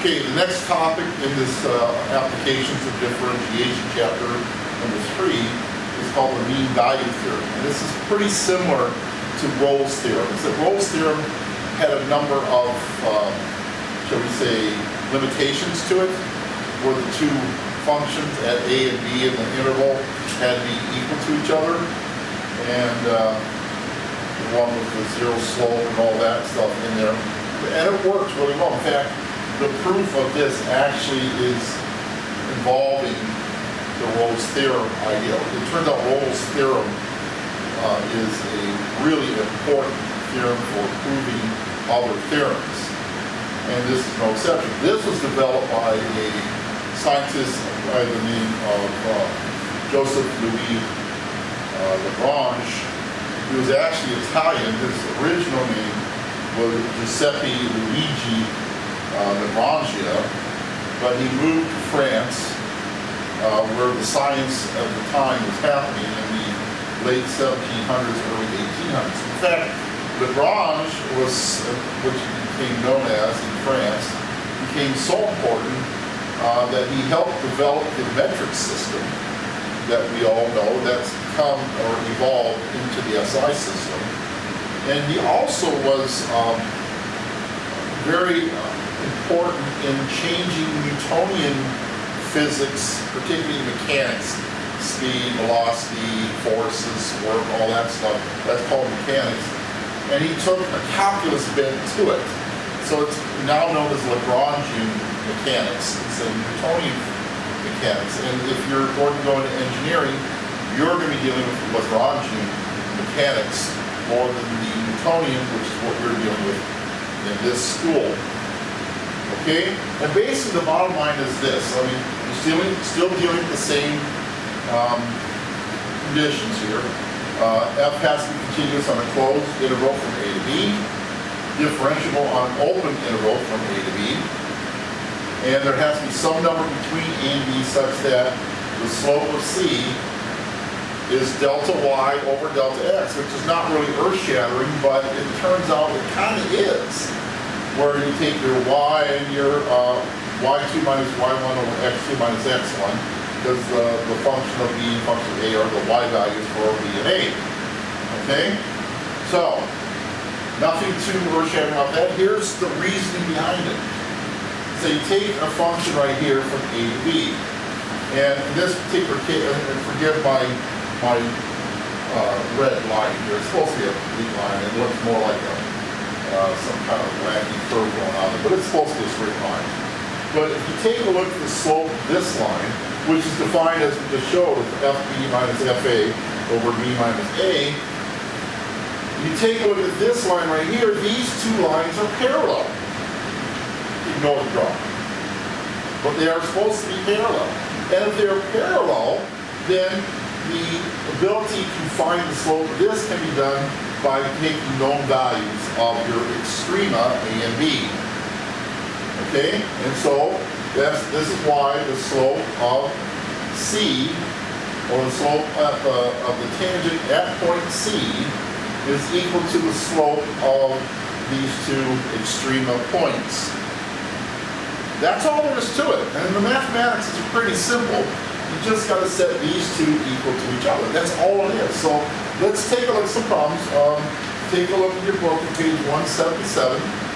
Okay, the next topic in this applications of differentiation chapter number 3 is called the Mean Value Theorem. And this is pretty similar to Rolle's theorem. Except Rolle's theorem had a number of, shall we say, limitations to it, where the two functions at a and b in the interval had to be equal to each other, and one with the zero slope and all that stuff in there. And it works really well. In fact, the proof of this actually is involving the Rolle's theorem idea. It turns out Rolle's theorem is a really important theorem for proving other theorems. And this is no exception. This was developed by a scientist by the name of Joseph Louis Lagrange. He was actually Italian. His original name was Giuseppe Luigi Lagrangia, but he moved to France, where the science of the time was happening in the late 1700s, early 1800s. In fact, Lagrange was, which became known as in France, became so important that he helped develop the metric system that we all know that's come or evolved into the SI system. And he also was very important in changing Newtonian physics, particularly mechanics, speed, velocity, forces, work, all that stuff. That's called mechanics. And he took a calculus bent to it. So it's now known as Lagrangian mechanics. It's a Newtonian mechanics. And if you're going to go into engineering, you're going to be dealing with Lagrangian mechanics more than the Newtonian, which is what we're dealing with in this school. Okay? And basically the bottom line is this. I mean, we're still dealing with the same conditions here. F has to be continuous on a closed interval from A to B, differentiable on an open interval from A to B, and there has to be some number between A and B such that the slope of C is delta y over delta x, which is not really earth-shattering, but it turns out it kind of is, where you take your y and your y2 minus y1 over x2 minus x1, because the function of b and function of a are the y values for b and a. Okay? So, nothing too earth-shattering about that. Here's the reasoning behind it. So you take a function right here from a to b, and in this particular case, and forgive my red line here. It's supposed to be a complete line. It looks more like some kind of wacky curve going on there, but it's supposed to be a straight line. But if you take a look at the slope of this line, which is defined as we just showed as fb minus fa over b minus a, you take a look at this line right here, these two lines are parallel. Ignore the drawing. But they are supposed to be parallel. And if they're parallel, then the ability to find the slope of this can be done by taking known values of your extrema a and b. Okay? And so this is why the slope of C, or the slope of the tangent at point C, is equal to the slope of these two extrema points. That's all there is to it. And the mathematics is pretty simple. You just got to set these two equal to each other. That's all it is. So let's take a look at some problems. Take a look at your book on page 177.